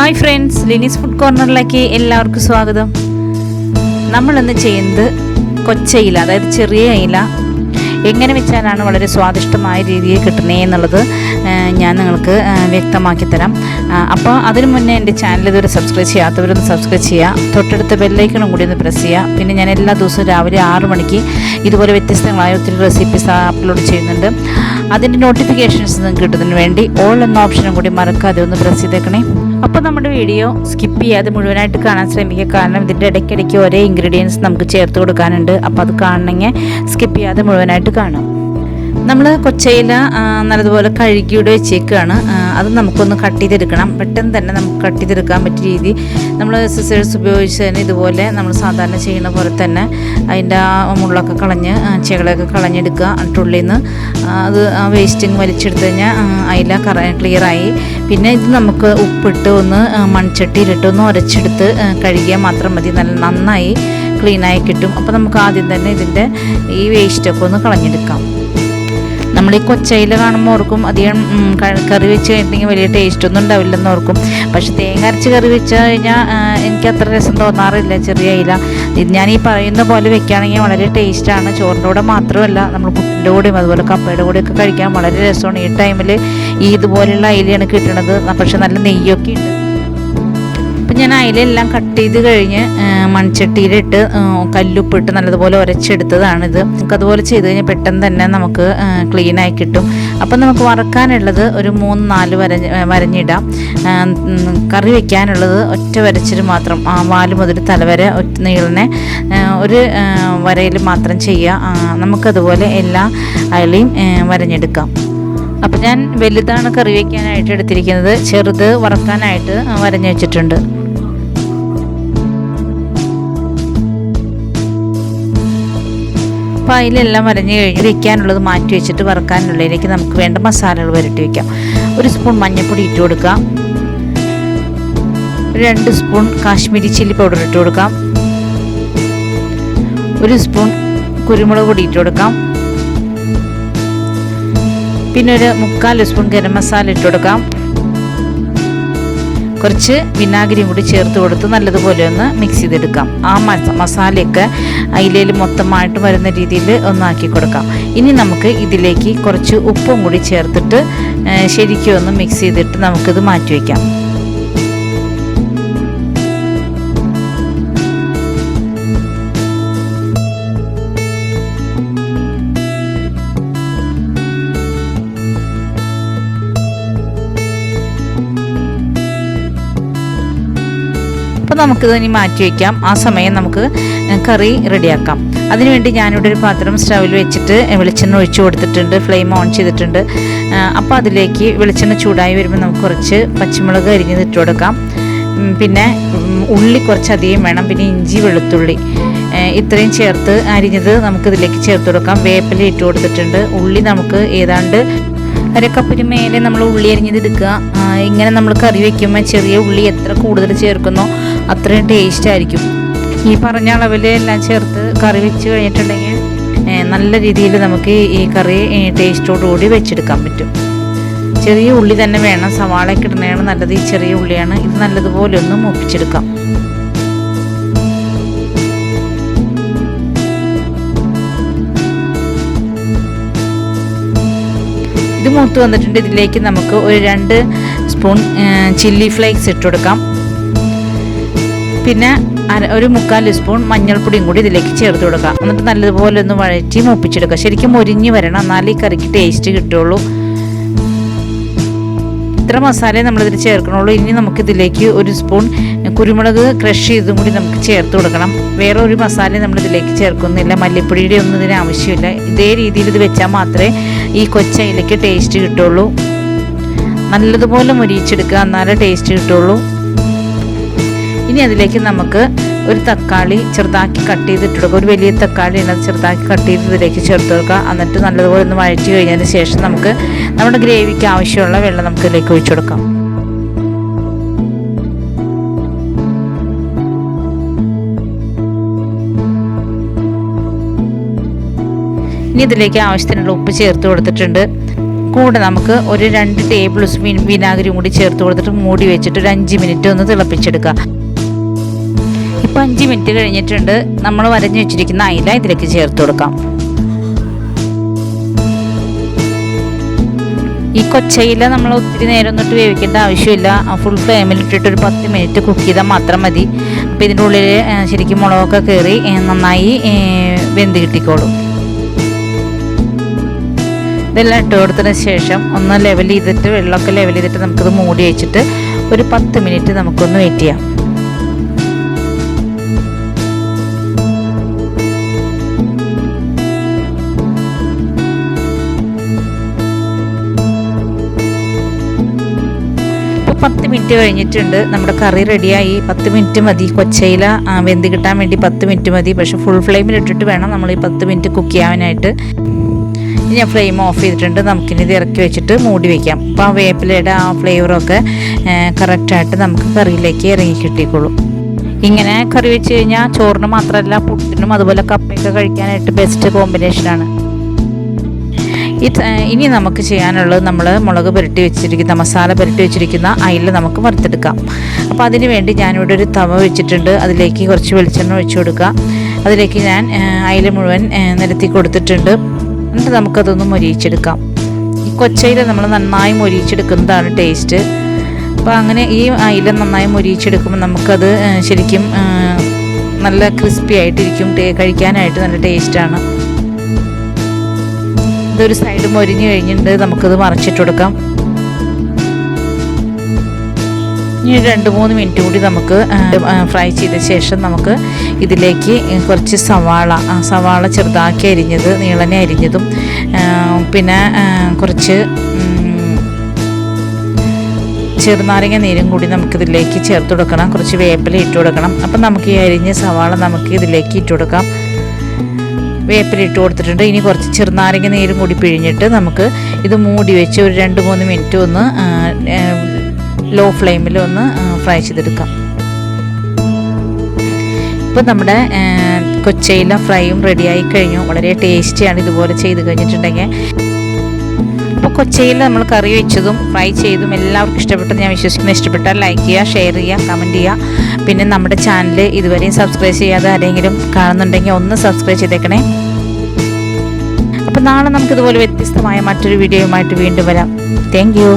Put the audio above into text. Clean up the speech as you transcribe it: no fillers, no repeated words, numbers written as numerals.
Hi friends, ലിനീസ് food കോർണറിലേക്ക് എല്ലാവർക്കും സ്വാഗതം. നമ്മളിന്ന് ചെയ്യുന്നത് കൊച്ചയില, അതായത് ചെറിയ ഇല എങ്ങനെ വെച്ചാലാണ് വളരെ സ്വാദിഷ്ടമായ രീതിയിൽ കിട്ടുന്നത് എന്നുള്ളത് ഞാൻ നിങ്ങൾക്ക് വ്യക്തമാക്കി തരാം. അപ്പോൾ അതിനു മുന്നേ എൻ്റെ ചാനൽ ഇതുവരെ സബ്സ്ക്രൈബ് ചെയ്യാത്തവരൊന്ന് സബ്സ്ക്രൈബ് ചെയ്യുക, തൊട്ടടുത്ത ബെല്ലൈക്കണും കൂടി ഒന്ന് പ്രസ് ചെയ്യുക. പിന്നെ ഞാൻ എല്ലാ ദിവസവും രാവിലെ 6 മണിക്ക് ഇതുപോലെ വ്യത്യസ്തങ്ങളായ ഒത്തിരി റെസിപ്പീസ് അപ്ലോഡ് ചെയ്യുന്നുണ്ട്. അതിൻ്റെ നോട്ടിഫിക്കേഷൻസ് നിങ്ങൾക്ക് കിട്ടുന്നതിന് വേണ്ടി ഓൾ എന്ന ഓപ്ഷനും കൂടി മറക്കാതെ ഒന്ന് പ്രസ് ചെയ്തേക്കണേ. അപ്പോൾ നമ്മുടെ വീഡിയോ സ്കിപ്പ് ചെയ്യാതെ മുഴുവനായിട്ട് കാണാൻ ശ്രമിക്കുക, കാരണം ഇതിൻ്റെ ഇടയ്ക്കിടയ്ക്ക് ഒരേ ഇൻഗ്രീഡിയൻസ് നമുക്ക് ചേർത്ത് കൊടുക്കാനുണ്ട്. അപ്പോൾ അത് കാണണമെങ്കിൽ സ്കിപ്പ് ചെയ്യാതെ മുഴുവനായിട്ട് കാണാം. നമ്മൾ കൊച്ചയില നല്ലതുപോലെ കഴുകിയുടെ വെച്ചേക്കാണ്. അത് നമുക്കൊന്ന് കട്ട് ചെയ്തെടുക്കണം. പെട്ടെന്ന് തന്നെ നമുക്ക് കട്ട് ചെയ്തെടുക്കാൻ പറ്റിയ രീതി നമ്മൾ സിസേഴ്സ് ഉപയോഗിച്ച് തന്നെ ഇതുപോലെ നമ്മൾ സാധാരണ ചെയ്യുന്ന പോലെ തന്നെ അതിൻ്റെ ആ മുള്ളൊക്കെ കളഞ്ഞ് ചെകളൊക്കെ കളഞ്ഞെടുക്കുക. ഉള്ളിൽ നിന്ന് അത് ആ വേസ്റ്റിങ് വലിച്ചെടുത്ത് കഴിഞ്ഞാൽ അയില ക്ലിയറായി. പിന്നെ ഇത് നമുക്ക് ഉപ്പിട്ട് ഒന്ന് മൺചട്ടിയിലിട്ട് ഒന്ന് ഉരച്ചെടുത്ത് കഴുകിയാൽ മാത്രം മതി, നല്ല നന്നായി ക്ലീനായി കിട്ടും. അപ്പോൾ നമുക്ക് ആദ്യം തന്നെ ഇതിൻ്റെ ഈ വേസ്റ്റൊക്കെ ഒന്ന് കളഞ്ഞെടുക്കാം. നമ്മൾ ഈ കൊച്ചയില കാണുമ്പോൾ ഓർക്കും അധികം കറി വെച്ച് കഴിഞ്ഞിട്ടുണ്ടെങ്കിൽ വലിയ ടേസ്റ്റൊന്നും ഉണ്ടാവില്ലെന്ന് ഓർക്കും. പക്ഷെ തേങ്ങ അരച്ച് കറി വെച്ച് കഴിഞ്ഞാൽ എനിക്ക് അത്ര രസം തോന്നാറില്ല ചെറിയ ഇല. ഇത് ഞാൻ ഈ പറയുന്ന പോലെ വെക്കുകയാണെങ്കിൽ വളരെ ടേസ്റ്റാണ്. ചോറിൻ്റെ കൂടെ മാത്രമല്ല, നമ്മൾ പുട്ടിൻ്റെ കൂടെയും അതുപോലെ കപ്പയുടെ കൂടെയൊക്കെ കഴിക്കാൻ വളരെ രസമാണ്. ഈ ടൈമിൽ ഈ ഇതുപോലെയുള്ള അയിലയാണ് കിട്ടുന്നത്. പക്ഷെ നല്ല നെയ്യൊക്കെ ഉണ്ട്. അപ്പം ഞാൻ അയിലെല്ലാം കട്ട് ചെയ്ത് കഴിഞ്ഞ് മൺചട്ടിയിലിട്ട് കല്ലുപ്പിട്ട് നല്ലതുപോലെ ഉരച്ചെടുത്തതാണിത്. നമുക്കതുപോലെ ചെയ്ത് കഴിഞ്ഞാൽ പെട്ടെന്ന് തന്നെ നമുക്ക് ക്ലീനായി കിട്ടും. അപ്പം നമുക്ക് വറക്കാനുള്ളത് ഒരു 3-4 വരഞ്ഞിടാം. കറി വയ്ക്കാനുള്ളത് ഒറ്റ വരച്ചിട്ട് മാത്രം, വാല് മുതൽ തലവരെ ഒറ്റ നീളനെ ഒരു വരയിൽ മാത്രം ചെയ്യുക. നമുക്കതുപോലെ എല്ലാ അയിലയും വരഞ്ഞെടുക്കാം. അപ്പം ഞാൻ വലുതാണ് കറി വയ്ക്കാനായിട്ട് എടുത്തിരിക്കുന്നത്, ചെറുത് വറക്കാനായിട്ട് വരഞ്ഞു വെച്ചിട്ടുണ്ട്. അപ്പോൾ അതിലെല്ലാം വരഞ്ഞ് കഴിഞ്ഞ് വയ്ക്കാനുള്ളത് മാറ്റി വെച്ചിട്ട് വറക്കാനുള്ളതിലേക്ക് നമുക്ക് വേണ്ട മസാലകൾ വരട്ടി വയ്ക്കാം. 1 സ്പൂൺ മഞ്ഞൾപ്പൊടി ഇട്ട് കൊടുക്കാം. 2 സ്പൂൺ കാശ്മീരി ചില്ലി പൗഡർ ഇട്ട് കൊടുക്കാം. 1 സ്പൂൺ കുരുമുളക് പൊടി ഇട്ട് കൊടുക്കാം. പിന്നെ ഒരു 3/4 സ്പൂൺ ഗരം മസാല ഇട്ട് കൊടുക്കാം. കുറച്ച് വിനാഗിരിയും കൂടി ചേർത്ത് കൊടുത്ത് നല്ലതുപോലെ ഒന്ന് മിക്സ് ചെയ്തെടുക്കാം. ആ മസാലയൊക്കെ അയിലയിൽ മൊത്തമായിട്ട് വരുന്ന രീതിയിൽ ഒന്നാക്കി കൊടുക്കാം. ഇനി നമുക്ക് ഇതിലേക്ക് കുറച്ച് ഉപ്പും കൂടി ചേർത്തിട്ട് ശരിക്കും ഒന്ന് മിക്സ് ചെയ്തിട്ട് നമുക്കിത് മാറ്റി വയ്ക്കാം. അപ്പോൾ നമുക്കിത് ഇനി മാറ്റി വയ്ക്കാം. ആ സമയം നമുക്ക് കറി റെഡിയാക്കാം. അതിനുവേണ്ടി ഞാനിവിടെ ഒരു പാത്രം സ്റ്റൗവിൽ വെച്ചിട്ട് വെളിച്ചെണ്ണ ഒഴിച്ചു കൊടുത്തിട്ടുണ്ട്. ഫ്ലെയിം ഓൺ ചെയ്തിട്ടുണ്ട്. അപ്പോൾ അതിലേക്ക് വെളിച്ചെണ്ണ ചൂടായി വരുമ്പോൾ നമുക്ക് കുറച്ച് പച്ചമുളക് അരിഞ്ഞത് ഇട്ട് കൊടുക്കാം. പിന്നെ ഉള്ളി കുറച്ചധികം വേണം. പിന്നെ ഇഞ്ചി, വെളുത്തുള്ളി ഇത്രയും ചേർത്ത് അരിഞ്ഞത് നമുക്കിതിലേക്ക് ചേർത്ത് കൊടുക്കാം. വേപ്പില ഇട്ട് കൊടുത്തിട്ടുണ്ട്. ഉള്ളി നമുക്ക് ഏതാണ്ട് 1 കപ്പിന് മേലെ നമ്മൾ ഉള്ളി അരിഞ്ഞത് എടുക്കുക. ഇങ്ങനെ നമ്മൾ കറി വയ്ക്കുമ്പോൾ ചെറിയ ഉള്ളി എത്ര കൂടുതൽ ചേർക്കുന്നോ അത്രയും ടേസ്റ്റ് ആയിരിക്കും. ഈ പറഞ്ഞ അളവിൽ എല്ലാം ചേർത്ത് കറി വെച്ച് കഴിഞ്ഞിട്ടുണ്ടെങ്കിൽ നല്ല രീതിയിൽ നമുക്ക് ഈ കറി ടേസ്റ്റോടുകൂടി വെച്ചെടുക്കാൻ പറ്റും. ചെറിയ ഉള്ളി തന്നെ വേണം. സവാളയൊക്കെ ഇടുന്നതാണ് നല്ലത്. ഈ ചെറിയ ഉള്ളിയാണ്. ഇത് നല്ലതുപോലെ ഒന്ന് മൂപ്പിച്ചെടുക്കാം. ഇത് മൂത്ത് വന്നിട്ടുണ്ട്. ഇതിലേക്ക് നമുക്ക് ഒരു 2 സ്പൂൺ ചില്ലി ഫ്ലേക്സ് ഇട്ട് കൊടുക്കാം. പിന്നെ ഒരു 3/4 സ്പൂൺ മഞ്ഞൾപ്പൊടിയും കൂടി ഇതിലേക്ക് ചേർത്ത് കൊടുക്കാം. എന്നിട്ട് നല്ലതുപോലെ ഒന്ന് വഴറ്റി മൂപ്പിച്ചെടുക്കുക. ശരിക്കും മൊരിഞ്ഞ് വരണം, എന്നാലേ ഈ കറിക്ക് ടേസ്റ്റ് കിട്ടുള്ളൂ. ഇത്ര മസാലയെ നമ്മളിതിൽ ചേർക്കണുള്ളൂ. ഇനി നമുക്കിതിലേക്ക് 1 സ്പൂൺ കുരുമുളക് ക്രഷ് ചെയ്തും കൂടി നമുക്ക് ചേർത്ത് കൊടുക്കണം. വേറെ ഒരു മസാലയും നമ്മളിതിലേക്ക് ചേർക്കുന്നില്ല. മല്ലിപ്പൊടിയുടെ ഒന്നും ഇതിന് ആവശ്യമില്ല. ഇതേ രീതിയിൽ ഇത് വെച്ചാൽ മാത്രമേ ഈ കൊച്ചയിലേക്ക് ടേസ്റ്റ് കിട്ടുള്ളൂ. നല്ലതുപോലെ മൊരിയിച്ചെടുക്കുക, എന്നാലേ ടേസ്റ്റ് കിട്ടുള്ളൂ. ഇനി അതിലേക്ക് നമുക്ക് ഒരു തക്കാളി ചെറുതാക്കി കട്ട് ചെയ്തിട്ട് കൊടുക്കുക. ഒരു വലിയ തക്കാളി അത് ചെറുതാക്കി കട്ട് ചെയ്ത് ഇതിലേക്ക് ചേർത്ത് കൊടുക്കുക. എന്നിട്ട് നല്ലതുപോലെ ഒന്ന് വഴറ്റി കഴിഞ്ഞതിന് ശേഷം നമുക്ക് നമ്മുടെ ഗ്രേവിക്ക് ആവശ്യമുള്ള വെള്ളം നമുക്ക് ഇതിലേക്ക് ഒഴിച്ചു കൊടുക്കാം. ഇനി ഇതിലേക്ക് ആവശ്യത്തിനുള്ള ഉപ്പ് ചേർത്ത് കൊടുത്തിട്ടുണ്ട്. കൂടെ നമുക്ക് ഒരു 2 ടേബിൾ സ്പൂൺ വിനാഗിരിയും കൂടി ചേർത്ത് കൊടുത്തിട്ട് മൂടി വെച്ചിട്ട് ഒരു 5 മിനിറ്റ് ഒന്ന് തിളപ്പിച്ചെടുക്കുക. ഇപ്പോൾ 5 മിനിറ്റ് കഴിഞ്ഞിട്ടുണ്ട്. നമ്മൾ വരഞ്ഞു വെച്ചിരിക്കുന്ന അയില ഇതിലേക്ക് ചേർത്ത് കൊടുക്കാം. ഈ കൊച്ചയില നമ്മൾ ഒത്തിരി നേരം ഒന്നിട്ട് വേവിക്കേണ്ട ആവശ്യമില്ല. ഫുൾ ഫ്ലെയിമിലിട്ടിട്ട് ഒരു 10 മിനിറ്റ് കുക്ക് ചെയ്താൽ മാത്രം മതി. അപ്പോൾ ഇതിൻ്റെ ഉള്ളിൽ ശരിക്കും മുളകൊക്കെ കയറി നന്നായി വെന്ത് കിട്ടിക്കോളും. ഇതെല്ലാം ഇട്ട് കൊടുത്തതിന് ശേഷം ഒന്ന് ലെവൽ ചെയ്തിട്ട് വെള്ളമൊക്കെ ലെവൽ ചെയ്തിട്ട് നമുക്കിത് മൂടി വെച്ചിട്ട് ഒരു 10 മിനിറ്റ് നമുക്കൊന്ന് വെയിറ്റ് ചെയ്യാം. ഇപ്പോൾ 10 മിനിറ്റ് കഴിഞ്ഞിട്ടുണ്ട്. നമ്മുടെ കറി റെഡിയായി. 10 മിനിറ്റ് മതി. കൊച്ചയില വെന്ത് കിട്ടാൻ വേണ്ടി 10 മിനിറ്റ് മതി. പക്ഷേ ഫുൾ ഫ്ലെയിമിൽ ഇട്ടിട്ട് വേണം നമ്മൾ ഈ 10 മിനിറ്റ് കുക്ക് ചെയ്യാനായിട്ട്. ഞാൻ ഫ്ലെയിം ഓഫ് ചെയ്തിട്ടുണ്ട്. നമുക്കിനി ഇത് ഇറക്കി വെച്ചിട്ട് മൂടി വയ്ക്കാം. അപ്പോൾ ആ വേപ്പിലയുടെ ആ ഫ്ലേവറൊക്കെ കറക്റ്റായിട്ട് നമുക്ക് കറിയിലേക്ക് ഇറങ്ങി കിട്ടിക്കോളും. ഇങ്ങനെ കറി വെച്ച് കഴിഞ്ഞാൽ ചോറിന് മാത്രമല്ല പുട്ടിനും അതുപോലെ കപ്പയൊക്കെ കഴിക്കാനായിട്ട് ബെസ്റ്റ് കോമ്പിനേഷനാണ്. ഇനി നമുക്ക് ചെയ്യാനുള്ളത് നമ്മൾ മുളക് പുരട്ടി വെച്ചിരിക്കുന്ന മസാല പുരട്ടി വെച്ചിരിക്കുന്ന അയില നമുക്ക് വറുത്തെടുക്കാം. അപ്പോൾ അതിന് വേണ്ടി ഞാനിവിടെ ഒരു തവ വെച്ചിട്ടുണ്ട്. അതിലേക്ക് കുറച്ച് വെളിച്ചെണ്ണ ഒഴിച്ചു കൊടുക്കുക. അതിലേക്ക് ഞാൻ അയില മുഴുവൻ നിരത്തി കൊടുത്തിട്ടുണ്ട്. എന്നിട്ട് നമുക്കതൊന്ന് മൊരിയിച്ചെടുക്കാം. ഈ കൊച്ചയില നമ്മൾ നന്നായി മൊരിയിച്ചെടുക്കുന്നതാണ് ടേസ്റ്റ്. അപ്പോൾ അങ്ങനെ ഈ അയില നന്നായി മൊരിയിച്ചെടുക്കുമ്പോൾ നമുക്കത് ശരിക്കും നല്ല ക്രിസ്പി ആയിട്ടിരിക്കും. കഴിക്കാനായിട്ട് നല്ല ടേസ്റ്റാണ്. ഇതൊരു സൈഡ് മൊരിഞ്ഞ് കഴിഞ്ഞിട്ടുണ്ട്. നമുക്കത് മറിച്ചിട്ട് കൊടുക്കാം. ഇനി 2-3 മിനിറ്റ് കൂടി നമുക്ക് ഫ്രൈ ചെയ്ത ശേഷം നമുക്ക് ഇതിലേക്ക് കുറച്ച് സവാള ചെറുതാക്കി അരിഞ്ഞത്, നീളനെ അരിഞ്ഞതും, പിന്നെ കുറച്ച് ചെറുനാരങ്ങ നീരും കൂടി നമുക്കിതിലേക്ക് ചേർത്ത് കൊടുക്കണം. കുറച്ച് വേപ്പില ഇട്ട് കൊടുക്കണം. അപ്പം നമുക്ക് ഈ അരിഞ്ഞ സവാള നമുക്ക് ഇതിലേക്ക് ഇട്ട് കൊടുക്കാം. വേപ്പില ഇട്ട് കൊടുത്തിട്ടുണ്ട്. ഇനി കുറച്ച് ചെറുനാരങ്ങ നീരും കൂടി പിഴിഞ്ഞിട്ട് നമുക്ക് ഇത് മൂടി വെച്ച് ഒരു 2-3 മിനിറ്റ് ഒന്ന് ലോ ഫ്ലെയിമിൽ ഒന്ന് ഫ്രൈ ചെയ്തെടുക്കാം. ഇപ്പോൾ നമ്മുടെ കൊച്ചയില ഫ്രൈയും റെഡിയായി കഴിഞ്ഞു. വളരെ ടേസ്റ്റിയാണ് ഇതുപോലെ ചെയ്ത് കഴിഞ്ഞിട്ടുണ്ടെങ്കിൽ. അപ്പോൾ കൊച്ചയില നമ്മൾ കറി വെച്ചതും ഫ്രൈ ചെയ്തും എല്ലാവർക്കും ഇഷ്ടപ്പെട്ടെന്ന് ഞാൻ വിശ്വസിക്കുന്നു. ഇഷ്ടപ്പെട്ടാൽ ലൈക്ക് ചെയ്യുക, ഷെയർ ചെയ്യുക, കമൻറ്റ് ചെയ്യുക. പിന്നെ നമ്മുടെ ചാനൽ ഇതുവരെയും സബ്സ്ക്രൈബ് ചെയ്യാതെ ആരെങ്കിലും കാണുന്നുണ്ടെങ്കിൽ ഒന്ന് സബ്സ്ക്രൈബ് ചെയ്തേക്കണേ. അപ്പോൾ നാളെ നമുക്കിതുപോലെ വ്യത്യസ്തമായ മറ്റൊരു വീഡിയോയുമായിട്ട് വീണ്ടും വരാം. Thank you.